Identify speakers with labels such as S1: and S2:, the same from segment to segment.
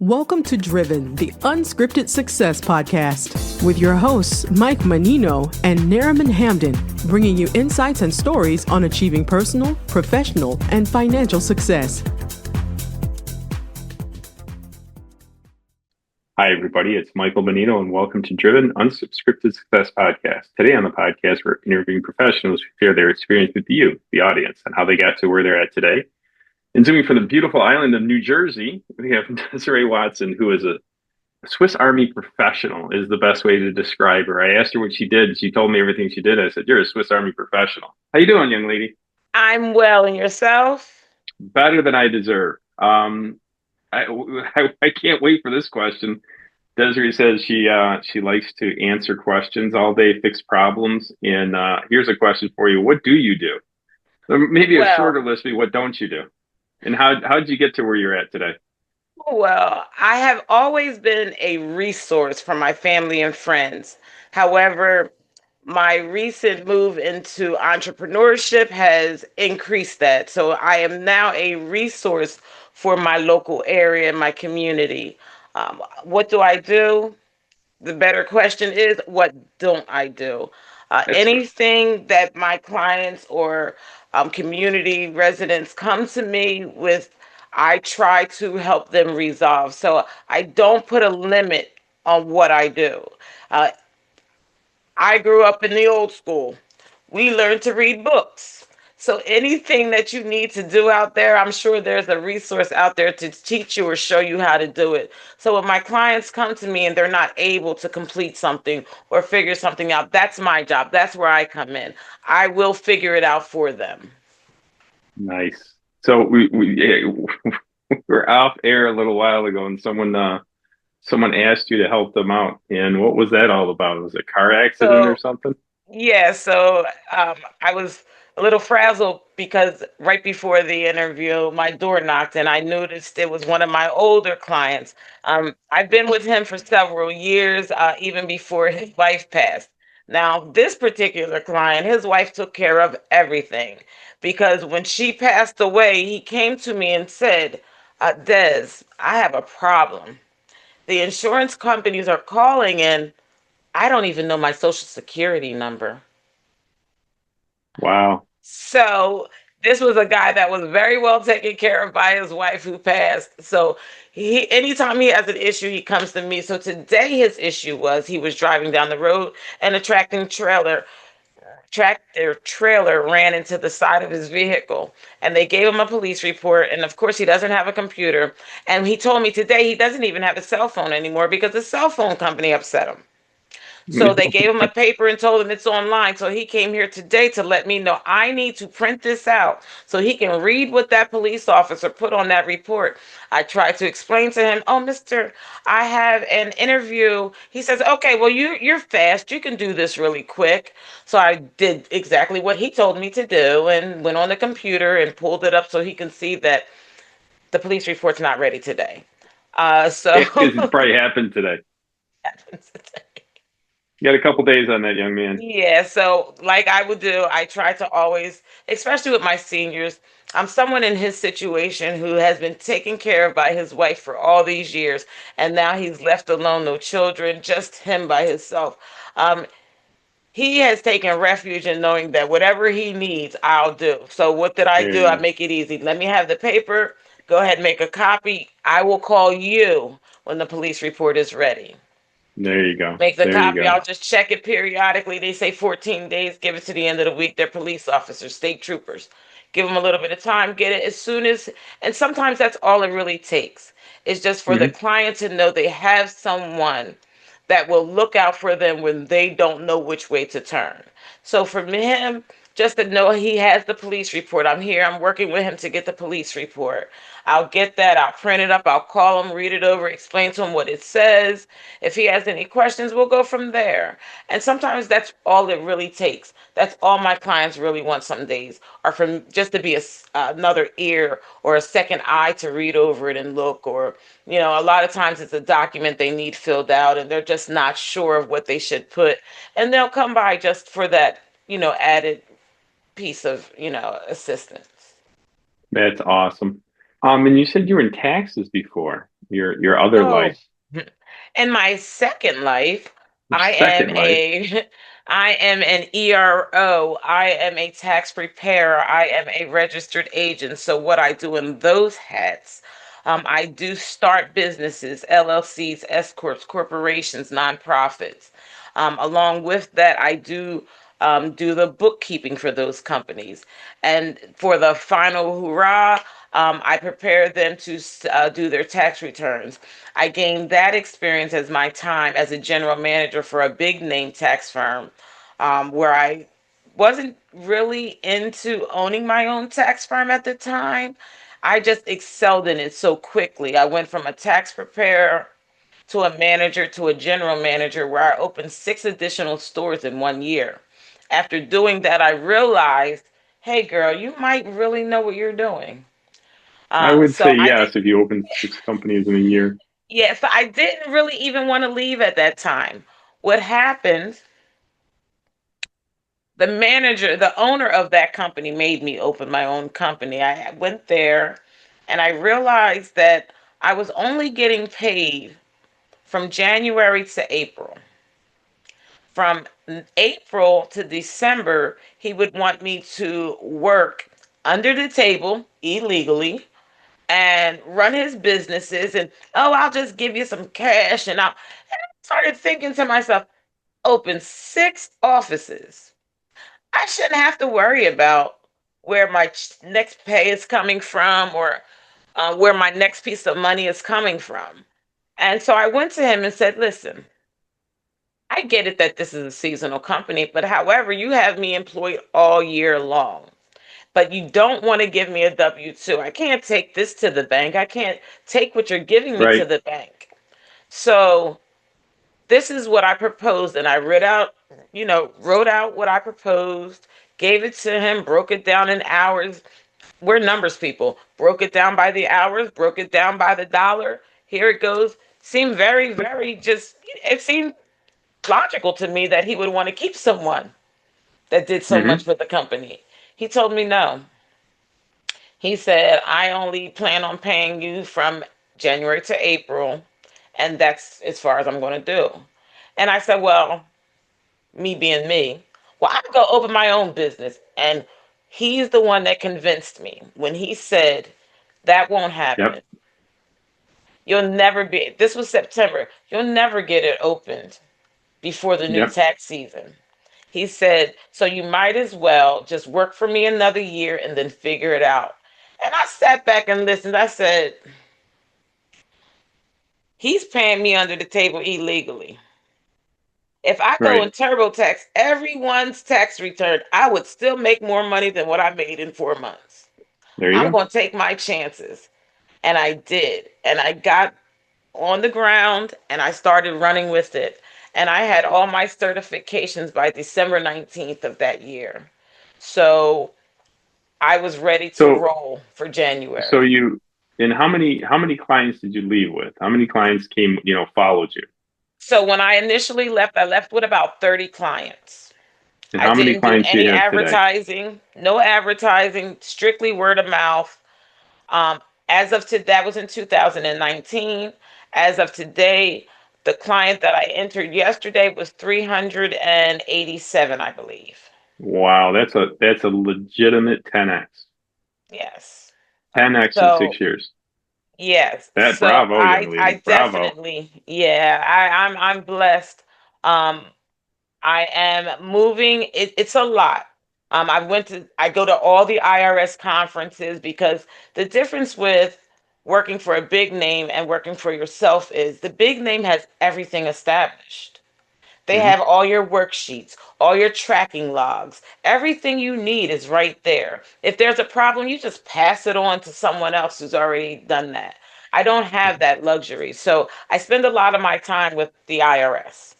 S1: Welcome to Driven, the Unscripted Success podcast, with your hosts, Mike Menino and Nariman Hamden, bringing you insights and stories on achieving personal, professional, and financial success.
S2: Hi, everybody. It's Michael Menino, and welcome to Driven Unscripted Success podcast. Today on the podcast, we're interviewing professionals who share their experience with you, the audience, and how they got to where they're at today. And zooming from the beautiful island of New Jersey, we have Desiree Watson, who is a Swiss Army professional, is the best way to describe her. I asked her what she did. She told me everything she did. I said, "You're a Swiss Army professional." How you doing, young lady?
S3: I'm well, and yourself?
S2: Better than I deserve. I can't wait for this question. Desiree says she likes to answer questions all day, fix problems. And here's a question for you. What do you do? Maybe a shorter list, what don't you do? And how did you get to where you're at today?
S3: Well, I have always been a resource for my family and friends. However, my recent move into entrepreneurship has increased that. So I am now a resource for my local area and my community. What do I do? The better question is, what don't I do? Anything that my clients or community residents come to me with, I try to help them resolve. So I don't put a limit on what I do. Uh, I grew up in the old school. We learned to read books. So anything that you need to do out there, I'm sure there's a resource out there to teach you or show you how to do it. So when my clients come to me and they're not able to complete something or figure something out, that's my job. That's where I come in. I will figure it out for them.
S2: Nice. So we were off air a little while ago, and someone asked you to help them out. And what was that all about? Was it a car accident or something?
S3: Yeah, so I was a little frazzled because right before the interview, my door knocked and I noticed it was one of my older clients. I've been with him for several years, even before his wife passed. Now, this particular client, his wife took care of everything because when she passed away, he came to me and said, Des, I have a problem. The insurance companies are calling and I don't even know my social security number.
S2: Wow.
S3: So this was a guy that was very well taken care of by his wife who passed. So anytime he has an issue, he comes to me. So today his issue was he was driving down the road and a tractor trailer ran into the side of his vehicle, and they gave him a police report. And of course, he doesn't have a computer. And he told me today he doesn't even have a cell phone anymore because the cell phone company upset him. So they gave him a paper and told him it's online. So he came here today to let me know I need to print this out so he can read what that police officer put on that report. I tried to explain to him, "Oh, mister, I have an interview." He says, "Okay, well, you're fast. You can do this really quick." So I did exactly what he told me to do and went on the computer and pulled it up so he can see that the police report's not ready today.
S2: It probably happened today. You got a couple days on that, young man.
S3: Yeah, so like I would do, I try to always, especially with my seniors, I'm someone in his situation who has been taken care of by his wife for all these years, and now he's left alone, no children, just him by himself. He has taken refuge in knowing that whatever he needs, I'll do. So what did I do? I make it easy. Let me have the paper. Go ahead and make a copy. I will call you when the police report is ready.
S2: There you go.
S3: Make the copy. I'll just check it periodically. They say 14 days. Give it to the end of the week. They're police officers, state troopers. Give them a little bit of time. Get it as soon as, and sometimes that's all it really takes. It's just for the client to know they have someone that will look out for them when they don't know which way to turn. So for him, just to know he has the police report. I'm here. I'm working with him to get the police report. I'll get that. I'll print it up. I'll call him, read it over, explain to him what it says. If he has any questions, we'll go from there. And sometimes that's all it really takes. That's all my clients really want some days, are for just to be another ear or a second eye to read over it and look. Or, a lot of times it's a document they need filled out and they're just not sure of what they should put. And they'll come by just for that, added piece of, assistance.
S2: That's awesome. And you said you were in taxes before. your other
S3: Oh,
S2: life,
S3: in my second life,
S2: your
S3: I am
S2: second life.
S3: a I am an ERO. I am a tax preparer. I am a registered agent. So what I do in those hats, I do start businesses, LLCs, S corps, corporations, nonprofits. Along with that, I do the bookkeeping for those companies, and for the final hurrah, I prepare them to do their tax returns. I gained that experience as my time as a general manager for a big name tax firm, where I wasn't really into owning my own tax firm at the time. I just excelled in it so quickly. I went from a tax preparer to a manager to a general manager where I opened 6 additional stores in 1 year. After doing that, I realized, hey, girl, you might really know what you're doing.
S2: I would
S3: So
S2: say
S3: I did.
S2: yes if you opened 6 companies in a year.
S3: Yeah, so I didn't really even want to leave at that time. What happened, the manager, the owner of that company made me open my own company. I went there and I realized that I was only getting paid from January to April. From April to December, he would want me to work under the table illegally and run his businesses, and oh, I'll just give you some cash, and I started thinking to myself, open 6 offices. I shouldn't have to worry about where my next pay is coming from, or where my next piece of money is coming from. And so I went to him and said, listen, I get it that this is a seasonal company, but however, you have me employed all year long. But you don't want to give me a W 2. I can't take this to the bank. I can't take what you're giving me to
S2: Right.
S3: the bank. So this is what I proposed. And I wrote out what I proposed, gave it to him, broke it down in hours. We're numbers people. Broke it down by the hours, broke it down by the dollar. Here it goes. Seemed very, very just, it seemed logical to me that he would want to keep someone that did so much
S2: Hmm.
S3: for the company. He told me no. He said, I only plan on paying you from January to April, and that's as far as I'm going to do. And I said, well, me being me, well, I go open my own business. And he's the one that convinced me when he said, that won't happen.
S2: Yep.
S3: You'll never be, this was September, you'll never get it opened before the new
S2: Yep.
S3: tax season. He said, so you might as well just work for me another year and then figure it out. And I sat back and listened. I said, he's paying me under the table illegally. If I go
S2: Right.
S3: in TurboTax, everyone's tax return, I would still make more money than what I made in 4 months.
S2: There you
S3: I'm
S2: go.
S3: going to take my chances. And I did. And I got on the ground and I started running with it. And I had all my certifications by December 19th of that year. So I was ready to
S2: So
S3: roll for
S2: so
S3: January.
S2: you and how many clients did you leave with? How many clients came, followed you?
S3: So when I initially left, I left with about 30 clients.
S2: And
S3: I
S2: how many
S3: didn't do
S2: clients do you
S3: any
S2: have today?
S3: advertising, no advertising, strictly word of mouth. Um, as of today, that was in 2019. As of today, the client that I entered yesterday was 387, I believe.
S2: Wow, that's a legitimate 10x.
S3: Yes.
S2: 10x in
S3: So
S2: 6 years.
S3: yes.
S2: That
S3: So
S2: bravo, young
S3: I
S2: lady. Bravo.
S3: definitely, yeah, I'm blessed. Um, I am moving. It's a lot. I go to all the IRS conferences because the difference with working for a big name and working for yourself is the big name has everything established. They
S2: Hmm.
S3: have all your worksheets, all your tracking logs. Everything you need is right there. If there's a problem, you just pass it on to someone else who's already done that. I don't have that luxury. So I spend a lot of my time with the IRS.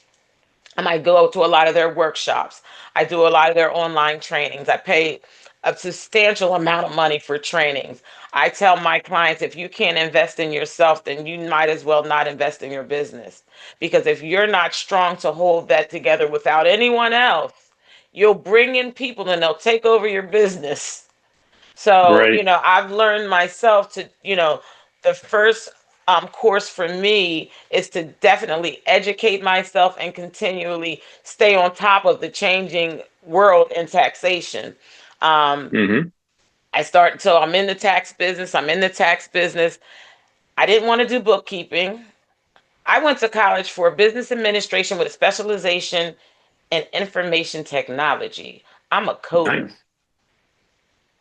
S3: I go to a lot of their workshops. I do a lot of their online trainings. I pay a substantial amount of money for trainings. I tell my clients, if you can't invest in yourself, then you might as well not invest in your business. Because if you're not strong to hold that together without anyone else, you'll bring in people and they'll take over your business. So,
S2: Right.
S3: I've learned myself to, the first course for me is to definitely educate myself and continually stay on top of the changing world in taxation. Um,
S2: Mm-hmm.
S3: so I'm in the tax business. I'm in the tax business. I didn't want to do bookkeeping. I went to college for business administration with a specialization in information technology. I'm a coder.
S2: Nice.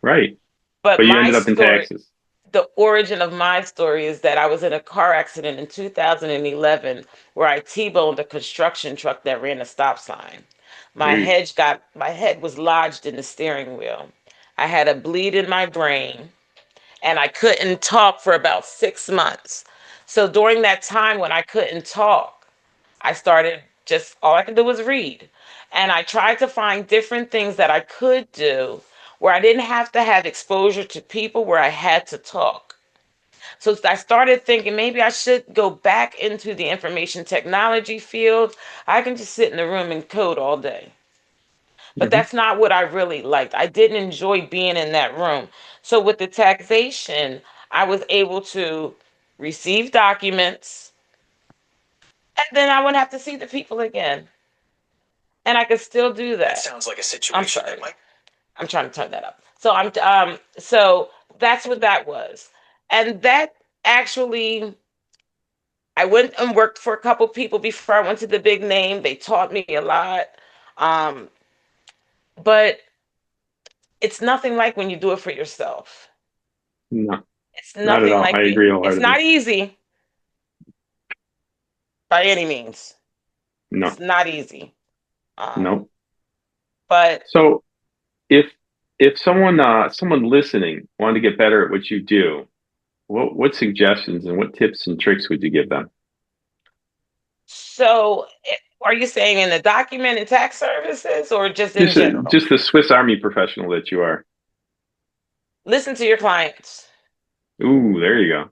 S2: Right.
S3: But
S2: But you
S3: my
S2: ended up in
S3: story,
S2: taxes.
S3: the origin of my story is that I was in a car accident in 2011 where I T-boned a construction truck that ran a stop sign.
S2: Ooh,
S3: My head was lodged in the steering wheel. I had a bleed in my brain and I couldn't talk for about 6 months. So during that time when I couldn't talk, I started just all I could do was read. And I tried to find different things that I could do where I didn't have to have exposure to people, where I had to talk. So I started thinking maybe I should go back into the information technology field. I can just sit in the room and code all day. But
S2: hmm.
S3: that's not what I really liked. I didn't enjoy being in that room. So with the taxation, I was able to receive documents and then I wouldn't have to see the people again. And I could still do that. Sounds like a situation. I'm sorry. I'm trying to turn that up. So that's what that was. And that actually I went and worked for a couple people before I went to the big name. They taught me a lot. Um, but it's nothing like when you do it for yourself.
S2: No,
S3: It's
S2: not at
S3: nothing
S2: all.
S3: like
S2: I
S3: being,
S2: agree
S3: it's
S2: wholeheartedly.
S3: not easy by any means.
S2: No,
S3: It's not easy. Um,
S2: no.
S3: but
S2: So if someone listening wanted to get better at what you do, what suggestions and what tips and tricks would you give them?
S3: so are you saying in the document and tax services or just in general?
S2: Just the Swiss Army professional that you are.
S3: Listen to your clients.
S2: Ooh, there you go.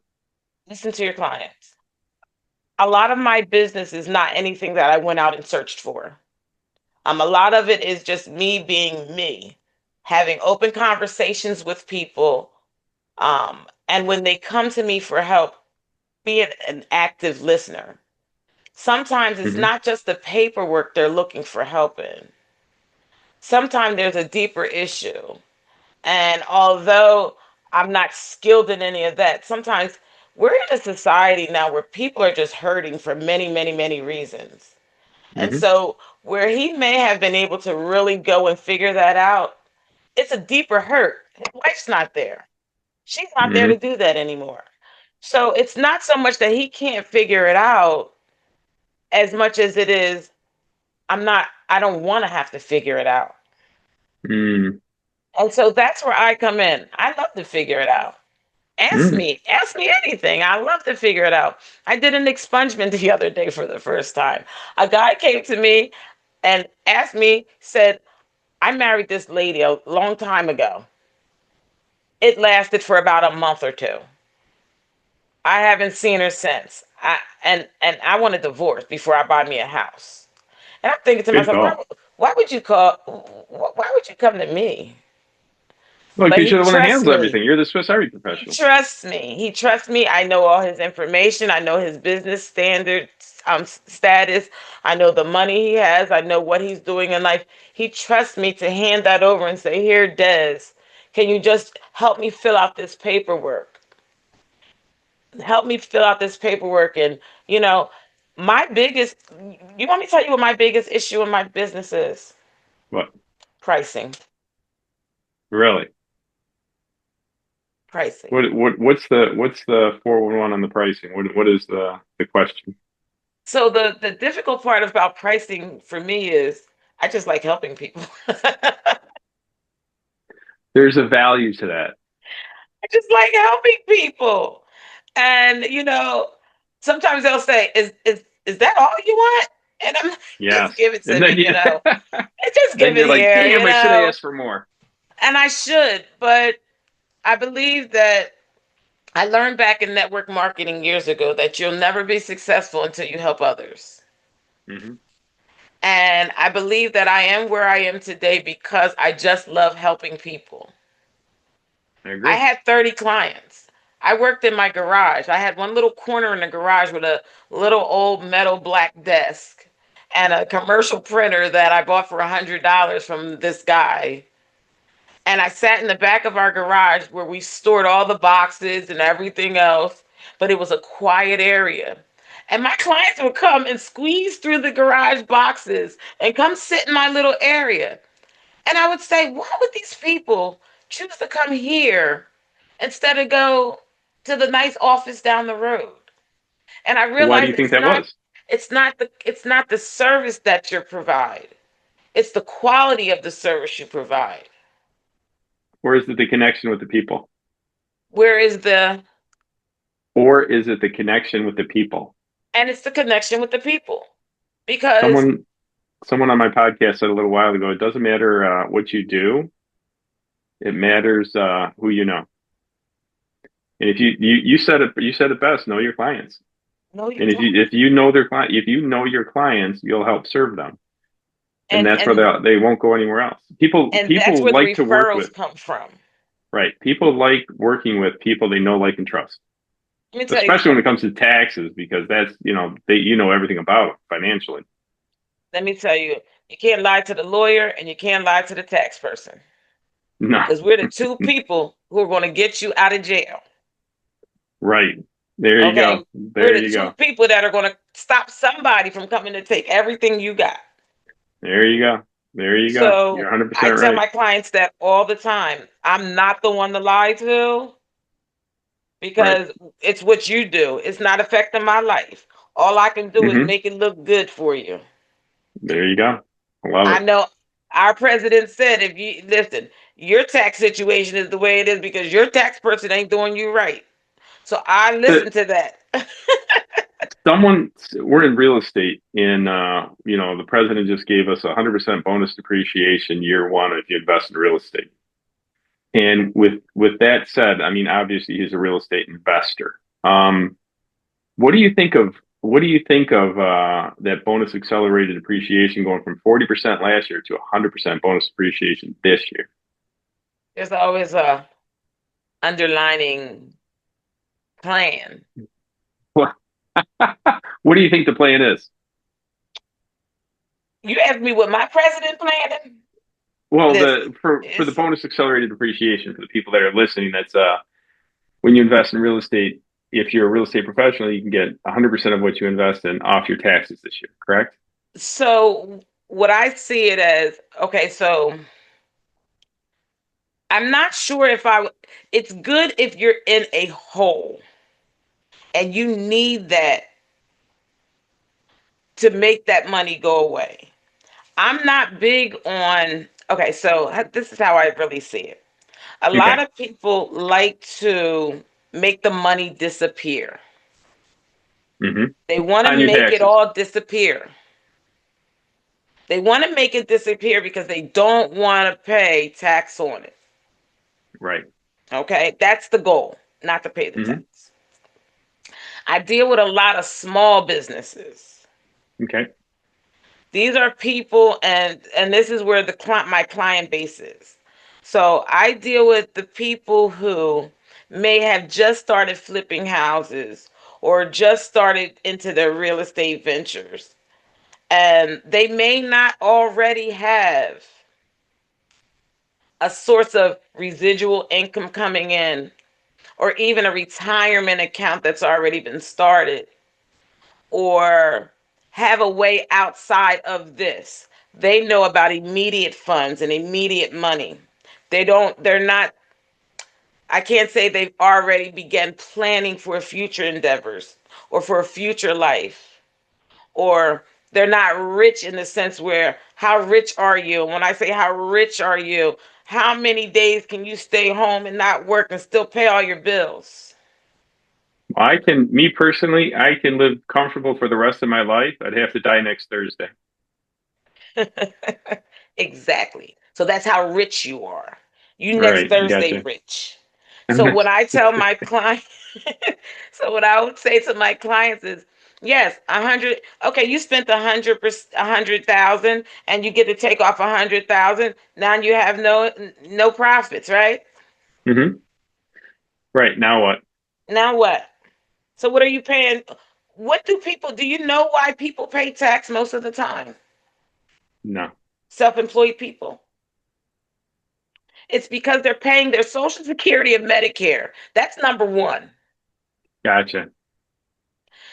S3: Listen to your clients. A lot of my business is not anything that I went out and searched for. A lot of it is just me being me, having open conversations with people. And when they come to me for help, being an active listener. Sometimes it's
S2: Hmm.
S3: not just the paperwork they're looking for help in. Sometimes there's a deeper issue. And although I'm not skilled in any of that, sometimes we're in a society now where people are just hurting for many, many, many reasons. And
S2: Hmm.
S3: so, where he may have been able to really go and figure that out, it's a deeper hurt. His wife's not there. She's not there to
S2: Hmm.
S3: do that anymore. So, it's not so much that he can't figure it out as much as it is, I don't want to have to figure it out.
S2: Mm.
S3: And so that's where I come in. I love to figure it out.
S2: Mm.
S3: Ask me anything. I love to figure it out. I did an expungement the other day for the first time. A guy came to me and asked me, said, I married this lady a long time ago. It lasted for about a month or two. I haven't seen her since. And I want a divorce before I buy me a house. And I'm thinking to
S2: Good
S3: myself,
S2: call.
S3: why would you come to me?
S2: Look,
S3: But
S2: you
S3: he
S2: should have one that
S3: trusts
S2: handles
S3: me.
S2: everything. You're the Swiss Army
S3: He
S2: professional.
S3: trusts me. He trusts me. I know all his information. I know his business standards, status. I know the money he has. I know what he's doing in life. He trusts me to hand that over and say, "Here, Des, can you just help me fill out this paperwork? Help me fill out this paperwork." And you know, my biggest. You want me to tell you what my biggest issue in my business is?
S2: What?
S3: Pricing.
S2: Really?
S3: Pricing.
S2: What's the 411 on the pricing? What is the question?
S3: So the difficult part about pricing for me is I just like helping people. I
S2: There's a value to that.
S3: just like helping people. And sometimes they'll say, is that all you want? And I'm like, just
S2: Yes.
S3: give it
S2: And
S3: to me,
S2: then you
S3: And just give
S2: then
S3: it
S2: you're like,
S3: here,
S2: damn, I should have asked for more.
S3: And I should, but I believe that I learned back in network marketing years ago that you'll never be successful until you help others.
S2: Hmm.
S3: And I believe that I am where I am today because I just love helping people.
S2: I
S3: I
S2: agree.
S3: had 30 clients. I worked in my garage. I had one little corner in the garage with a little old metal black desk and a commercial printer that I bought for $100 from this guy. And I sat in the back of our garage where we stored all the boxes and everything else, but it was a quiet area. And my clients would come and squeeze through the garage boxes and come sit in my little area. And I would say, why would these people choose to come here instead of go to the nice office down the road? And I
S2: Why do
S3: realized
S2: you think that was?
S3: it's not the service that you provide. It's the quality of the service you provide.
S2: Or is it the connection with the people?
S3: Where is the
S2: Or is it the connection with the people?
S3: and it's the connection with the people. Because
S2: Someone someone on my podcast said a little while ago, it doesn't matter what you do, it matters who you know. And if you said it best, know your clients.
S3: no, you
S2: And
S3: don't.
S2: if you know their client, if you know your clients, you'll help serve them. And
S3: And
S2: that's where
S3: and
S2: they won't go anywhere else.
S3: and that's
S2: People
S3: where the
S2: like to work
S3: referrals
S2: with,
S3: come from.
S2: right? People like working with people they know, like, and trust,
S3: Let me tell you
S2: especially when it
S3: something.
S2: comes to taxes, because that's, you know everything about it financially.
S3: Let me tell you, you can't lie to the lawyer and you can't lie to the tax person.
S2: No,
S3: Because we're the two people who are going to get you out of jail.
S2: right. There you
S3: Okay?
S2: go.
S3: We're
S2: There
S3: the
S2: you
S3: two
S2: go.
S3: people that are going to stop somebody from coming to take everything you got.
S2: There you go. There you go. You're
S3: So I
S2: 100%
S3: tell
S2: right.
S3: my clients that all the time. I'm not the one to lie to
S2: Right.
S3: because it's what you do. It's not affecting my life. All I can do is
S2: Hmm.
S3: make it look good for you.
S2: There you go. I love
S3: I
S2: it.
S3: know our president said, if you listen, your tax situation is the way it is because your tax person ain't doing you right. So I
S2: But
S3: listen to that.
S2: we're in real estate, and the president just gave us 100% bonus depreciation year one if you invest in real estate. And with that said, I mean, obviously he's a real estate investor. What do you think of that bonus accelerated depreciation going from 40% last year to 100% bonus depreciation this year?
S3: There's always a underlining plan.
S2: What what do you think the plan is?
S3: You asked me what my president planning.
S2: Well,
S3: Listen,
S2: for the
S3: it's
S2: bonus accelerated depreciation for the people that are listening, that's when you invest in real estate, if you're a real estate professional, you can get 100% of what you invest in off your taxes this year, correct?
S3: so what I see it as, okay, so I'm not sure if it's good if you're in a hole and you need that to make that money go away. I'm not big on, okay, so this is how I really see it. A lot
S2: Okay.
S3: of people like to make the money disappear.
S2: Hmm.
S3: They want to
S2: On your
S3: make it
S2: taxes.
S3: all disappear. They want to make it disappear because they don't want to pay tax on it.
S2: Right.
S3: Okay, that's the goal, not to pay the
S2: Hmm.
S3: tax. I deal with a lot of small businesses.
S2: Okay.
S3: These are people, and this is where my client base is. So I deal with the people who may have just started flipping houses or just started into their real estate ventures, and they may not already have a source of residual income coming in or even a retirement account that's already been started or have a way outside of this. They know about immediate funds and immediate money. They're not, I can't say they've already begun planning for future endeavors or for a future life, or they're not rich in the sense where, how rich are you? When I say how rich are you, how many days can you stay home and not work and still pay all your bills?
S2: Me personally, I can live comfortable for the rest of my life. I'd have to die next Thursday.
S3: Exactly. So that's how rich you are. You next
S2: Right.
S3: Thursday
S2: Gotcha.
S3: rich.
S2: And
S3: So when
S2: that's,
S3: I tell my client, so what I would say to my clients is, yes, 100. Okay, you spent 100,000, and you get to take off 100,000. Now you have no profits, right?
S2: hmm. Right. Now what?
S3: Now what? So what are you paying? What do you know why people pay tax most of the time?
S2: No.
S3: Self-employed people. It's because they're paying their Social Security and Medicare. That's number one.
S2: Gotcha.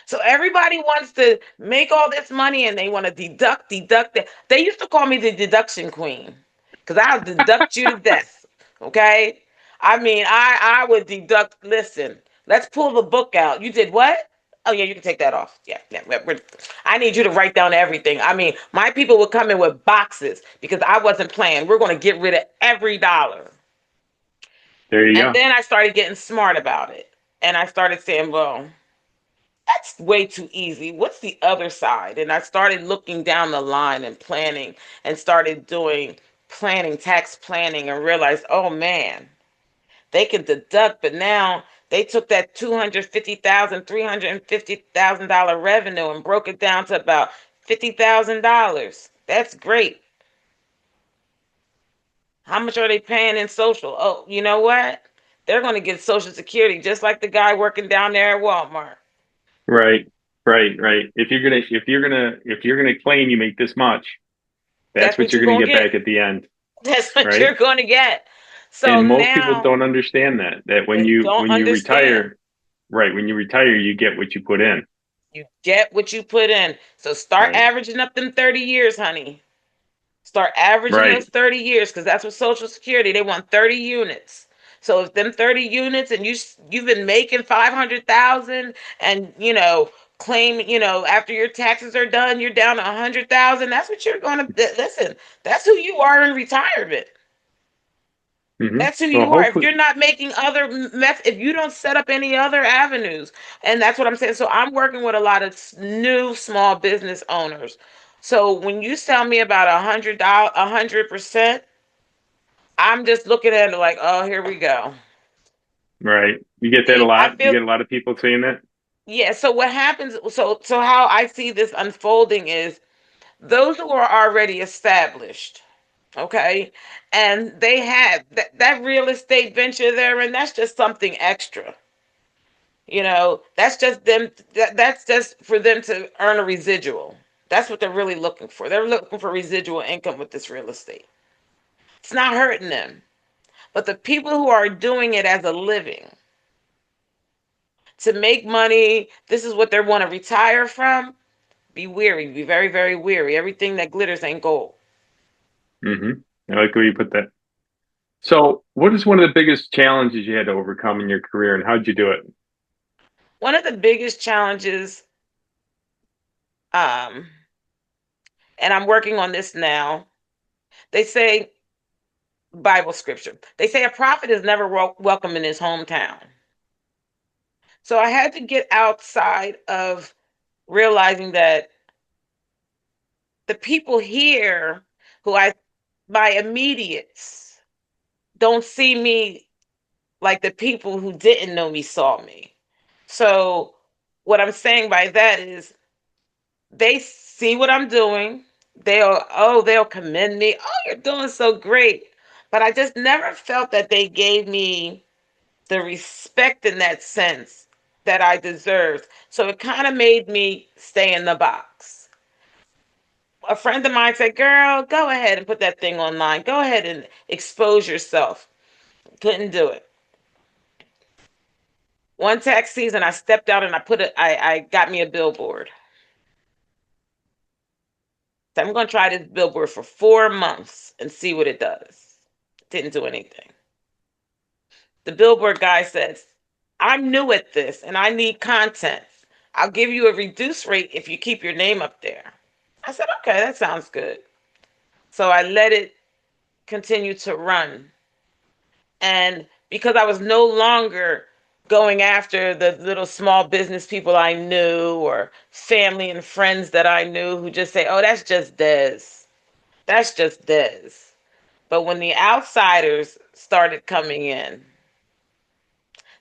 S3: So everybody wants to make all this money and they want to deduct. They used to call me the deduction queen because I'll deduct you to death. Okay. I mean, I would deduct. Listen, let's pull the book out. You did what? Oh yeah, you can take that off. Yeah, yeah. I need you to write down everything. I mean, my people would come in with boxes because I wasn't playing. We're going to get rid of every dollar.
S2: There you
S3: And
S2: go.
S3: then I started getting smart about it. And I started saying, well, that's way too easy. What's the other side? And I started looking down the line and planning and started doing planning, tax planning, and realized, oh man, they can deduct, but now they took that $250,000, $350,000 revenue and broke it down to about $50,000. That's great. How much are they paying in social? Oh, you know what? They're going to get Social Security just like the guy working down there at Walmart.
S2: Right. Right. Right. If you're gonna claim you make this much, that's
S3: That's
S2: what
S3: what
S2: you're
S3: you're
S2: gonna
S3: going to
S2: get
S3: get.
S2: back at the end.
S3: That's what
S2: Right.
S3: you're going to get. So
S2: And most people
S3: now
S2: don't understand that when
S3: they
S2: you
S3: don't
S2: when you
S3: understand.
S2: retire, right, when you retire, you get what you put in.
S3: You get what you put in. So start
S2: Right.
S3: averaging up them 30 years, honey. Start averaging
S2: Right.
S3: those 30 years because that's what Social Security, they want 30 units. So if them 30 units and you've been making 500,000 and claim, after your taxes are done, you're down to 100,000, that's what you're going to listen. That's who you are in retirement. That's who
S2: Well,
S3: you are. If
S2: hopefully,
S3: you're not making other if you don't set up any other avenues, and that's what I'm saying. So I'm working with a lot of new small business owners. So when you tell me about $100, 100%, I'm just looking at it like, oh, here we go.
S2: right. You get that a
S3: See, I
S2: lot. You
S3: feel
S2: get a lot of people saying that.
S3: yeah. So what happens? So how I see this unfolding is those who are already established, okay, and they have that real estate venture there, and that's just something extra. That's just them. That's just for them to earn a residual. That's what they're really looking for. They're looking for residual income with this real estate. It's not hurting them. But the people who are doing it as a living to make money, this is what they want to retire from. Be weary. Be very, very weary. Everything that glitters ain't gold.
S2: I like the way you put that. So, what is one of the biggest challenges you had to overcome in your career, and how'd you do it?
S3: One of the biggest challenges, um, and I'm working on this now. They say Bible scripture. They say a prophet is never welcome in his hometown. So I had to get outside of realizing that the people here who my immediates don't see me like the people who didn't know me saw me. So what I'm saying by that is they see what I'm doing. They'll commend me. Oh, you're doing so great. But I just never felt that they gave me the respect in that sense that I deserved. So it kind of made me stay in the box. A friend of mine said, girl, go ahead and put that thing online. Go ahead and expose yourself. Couldn't do it. One tax season, I stepped out and I got me a billboard. So I'm going to try this billboard for 4 months and see what it does. Didn't do anything. The billboard guy says, I'm new at this and I need content. I'll give you a reduced rate if you keep your name up there. I said, okay, that sounds good. So I let it continue to run. And because I was no longer going after the little small business people I knew or family and friends that I knew who just say, oh, that's just Des. That's just Des. But when the outsiders started coming in,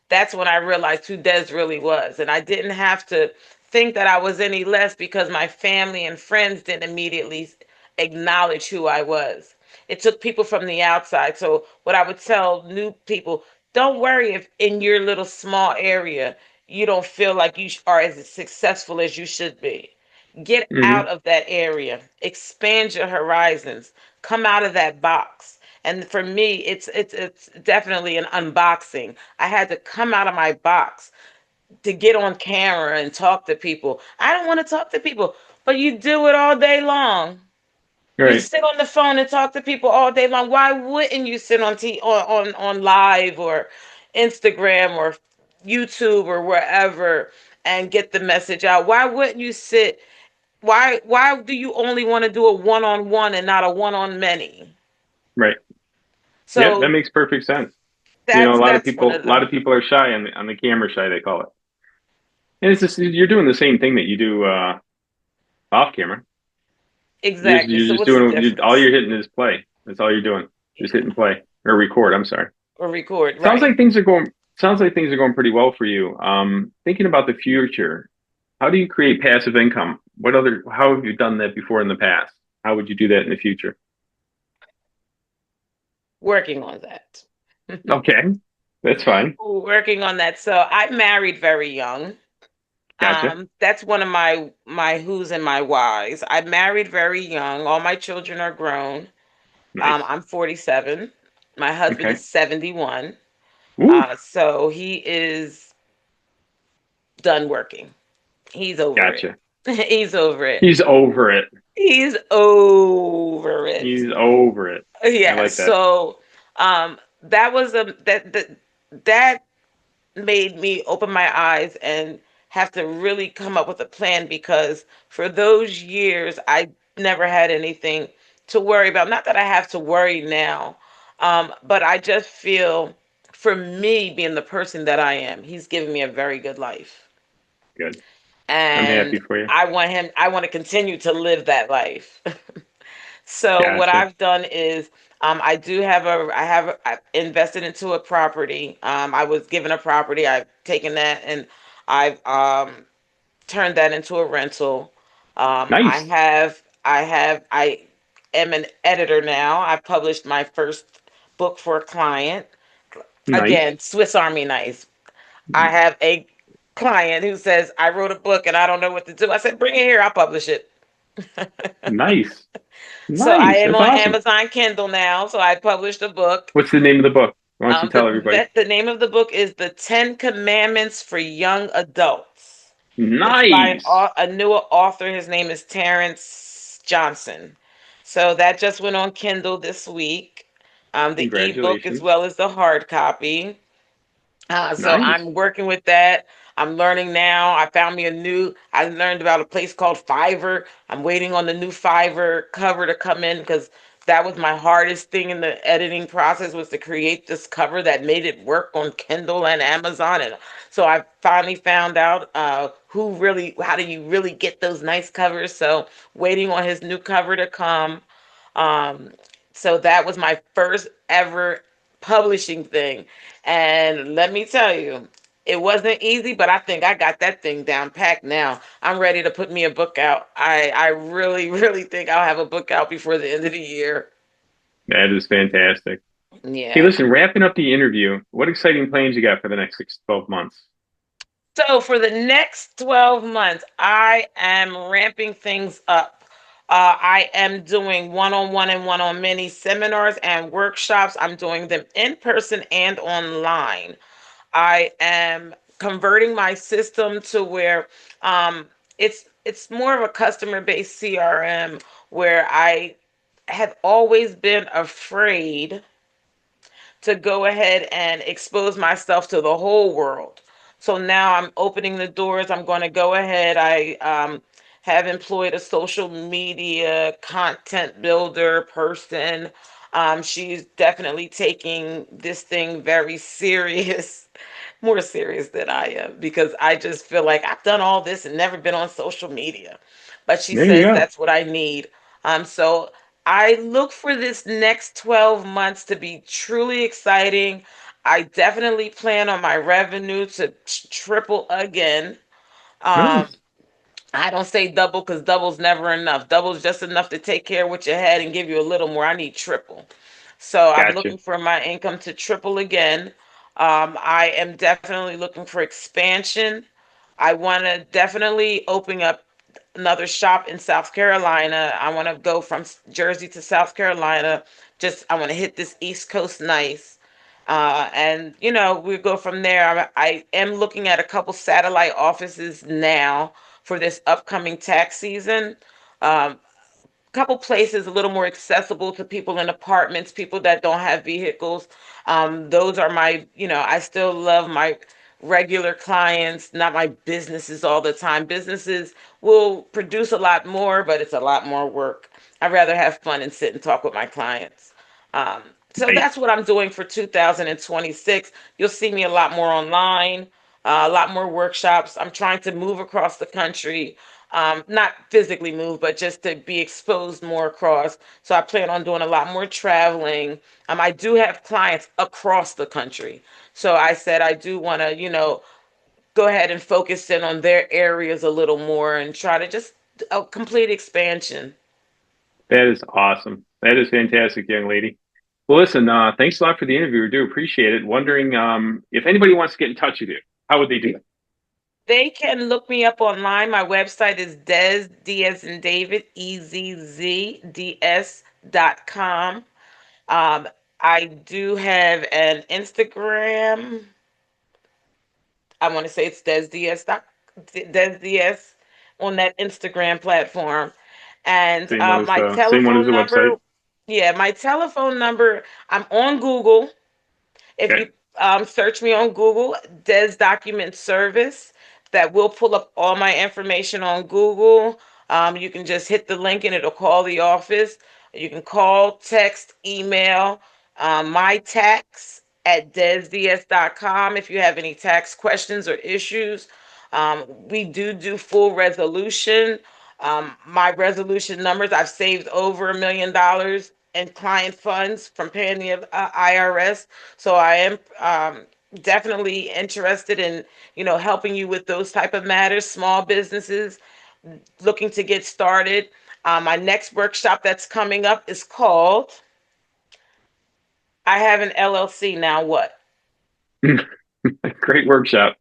S3: that's when I realized who Des really was. And I didn't have to think that I was any less because my family and friends didn't immediately acknowledge who I was. It took people from the outside. So, what I would tell new people, don't worry if in your little small area you don't feel like you are as successful as you should be. Get
S2: Hmm.
S3: out of that area, expand your horizons, come out of that box. And for me, it's definitely an unboxing. I had to come out of my box to get on camera and talk to people. I don't want to talk to people, but you do it all day long. You
S2: Right.
S3: sit on the phone and talk to people all day long. Why wouldn't you sit on live or Instagram or YouTube or wherever and get the message out? Why wouldn't you sit? Why do you only want to do a one-on-one and not a one-on-many?
S2: Right. Yeah, that
S3: So
S2: makes perfect sense.
S3: that's one
S2: A
S3: of
S2: lot
S3: the
S2: of people are shy on the camera shy, they call it. And it's just you're doing the same thing that you do off camera.
S3: exactly.
S2: You're
S3: So
S2: just
S3: what's the
S2: doing all
S3: difference?
S2: you're hitting is play. That's all you're doing. Just hitting play or record. I'm sorry.
S3: Or record,
S2: Sounds
S3: right?
S2: like things are going. Sounds like things are going pretty well for you. Thinking about the future, how do you create passive income? How have you done that before in the past? How would you do that in the future?
S3: Working on that.
S2: Okay, that's fine.
S3: Working on that. So I married very young.
S2: Gotcha.
S3: That's one of my who's and my whys. I married very young. All my children are grown.
S2: Nice.
S3: I'm 47. My husband
S2: Okay.
S3: is 71.
S2: Ooh,
S3: So he is done working. He's over it.
S2: gotcha.
S3: He's over it.
S2: He's over it.
S3: He's over it.
S2: He's over it. I
S3: Yeah.
S2: like that.
S3: So that was a that made me open my eyes and have to really come up with a plan because for those years I never had anything to worry about. Not that I have to worry now, but I just feel for me being the person that I am, he's given me a very good life.
S2: Good. I'm happy
S3: And
S2: for you.
S3: I want to continue to live that life. So what
S2: Gotcha.
S3: I've done is I've invested into a property. I was given a property. I've taken that and I've turned that into a rental.
S2: Nice.
S3: I am an editor now. I published my first book for a client.
S2: Nice.
S3: Again, Swiss Army knife. I have a client who says, I wrote a book and I don't know what to do. I said, bring it here, I'll publish it.
S2: Nice.
S3: So I
S2: Nice.
S3: am
S2: That's
S3: on
S2: awesome.
S3: Amazon Kindle now. So I published a book.
S2: What's the name of the book? Why don't you tell everybody?
S3: The name of the book is The 10 Commandments for Young Adults. It's by
S2: Nice.
S3: a newer author. His name is Terrence Johnson. So that just went on Kindle this week. The ebook as
S2: Congratulations.
S3: well as the hard copy. So
S2: Nice.
S3: I'm working with that. I'm learning now. I learned about a place called Fiverr. I'm waiting on the new Fiverr cover to come in because that was my hardest thing in the editing process was to create this cover that made it work on Kindle and Amazon. And so I finally found out how do you really get those nice covers. So waiting on his new cover to come. Um, so that was my first ever publishing thing. And let me tell you, it wasn't easy, but I think I got that thing down packed now. I'm ready to put me a book out. I really, really think I'll have a book out before the end of the year.
S2: That is fantastic. Hey,
S3: Yeah.
S2: listen, wrapping up the interview, what exciting plans you got for the next 6 to 12 months?
S3: So for the next 12 months, I am ramping things up. I am doing one-on-one and one-on-many seminars and workshops. I'm doing them in person and online. I am converting my system to where it's more of a customer based CRM where I have always been afraid to go ahead and expose myself to the whole world. So now I'm opening the doors. I'm going to go ahead. I have employed a social media content builder person. She's definitely taking this thing very serious, more serious than I am, because I just feel like I've done all this and never been on social media. But she
S2: There you
S3: says
S2: go.
S3: that's what I need. So I look for this next 12 months to be truly exciting. I definitely plan on my revenue to triple again. Um,
S2: Nice.
S3: I don't say double because double's never enough. Double's just enough to take care of what you had and give you a little more. I need triple. So I'm
S2: Gotcha.
S3: looking for my income to triple again. I am definitely looking for expansion. I want to definitely open up another shop in South Carolina. I want to go from Jersey to South Carolina. Just I want to hit this East Coast nice. And we go from there. I am looking at a couple satellite offices now for this upcoming tax season. Um, Couple places a little more accessible to people in apartments, people that don't have vehicles. Those are I still love my regular clients, not my businesses all the time. Businesses will produce a lot more, but it's a lot more work. I'd rather have fun and sit and talk with my clients. Um, so
S2: Nice.
S3: that's what I'm doing for 2026. You'll see me a lot more online, a lot more workshops. I'm trying to move across the country, not physically move, but just to be exposed more across. So I plan on doing a lot more traveling. I do have clients across the country. So I said I do want to, go ahead and focus in on their areas a little more and try to just a complete expansion.
S2: That is awesome. That is fantastic, young lady. Well, listen, thanks a lot for the interview. We do appreciate it. Wondering if anybody wants to get in touch with you, how would they do it?
S3: They can look me up online. My website is D as in David, EZZDS.com. Um, I do have an Instagram. I want to say it's DesDS on that Instagram platform. And my
S2: Same one as
S3: telephone
S2: the
S3: number,
S2: website?
S3: yeah, my telephone number, I'm on Google. If
S2: Okay.
S3: you search me on Google, Des Document Service, that will pull up all my information on Google. You can just hit the link and it'll call the office. You can call, text, email, my tax at desds.com if you have any tax questions or issues. We do full resolution. My resolution numbers, I've saved over $1 million in client funds from paying the IRS. So I am definitely interested in, helping you with those type of matters, small businesses looking to get started. My next workshop that's coming up is called I Have an LLC Now What?
S2: Great workshop.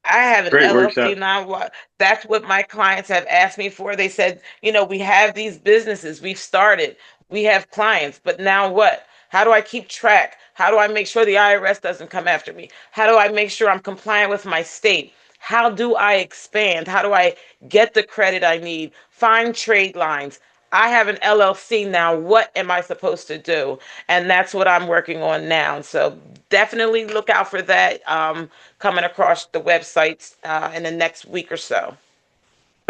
S3: I have an
S2: Great
S3: LLC
S2: workshop.
S3: now. That's what my clients have asked me for. They said, we have these businesses, we've started, we have clients, but now what? How do I keep track? How do I make sure the IRS doesn't come after me? How do I make sure I'm compliant with my state? How do I expand? How do I get the credit I need? Find trade lines. I have an LLC now. What am I supposed to do? And that's what I'm working on now. So definitely look out for that coming across the websites in the next week or so.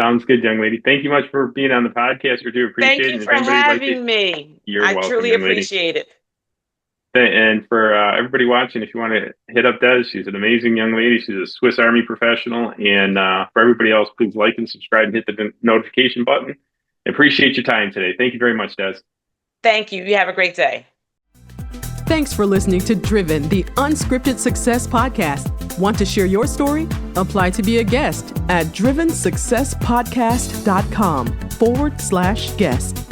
S2: Sounds good, young lady. Thank you much for being on the podcast. We do
S3: Thank
S2: appreciate it.
S3: you
S2: And if
S3: for
S2: anybody would like to,
S3: having me.
S2: you're
S3: I
S2: welcome,
S3: truly
S2: young lady.
S3: appreciate it.
S2: And for everybody watching, if you want to hit up Des, she's an amazing young lady. She's a Swiss Army professional. And for everybody else, please like and subscribe and hit the notification button. Appreciate your time today. Thank you very much, Des.
S3: Thank you. You have a great day.
S1: Thanks for listening to Driven, the Unscripted Success Podcast. Want to share your story? Apply to be a guest at drivensuccesspodcast.com/guest.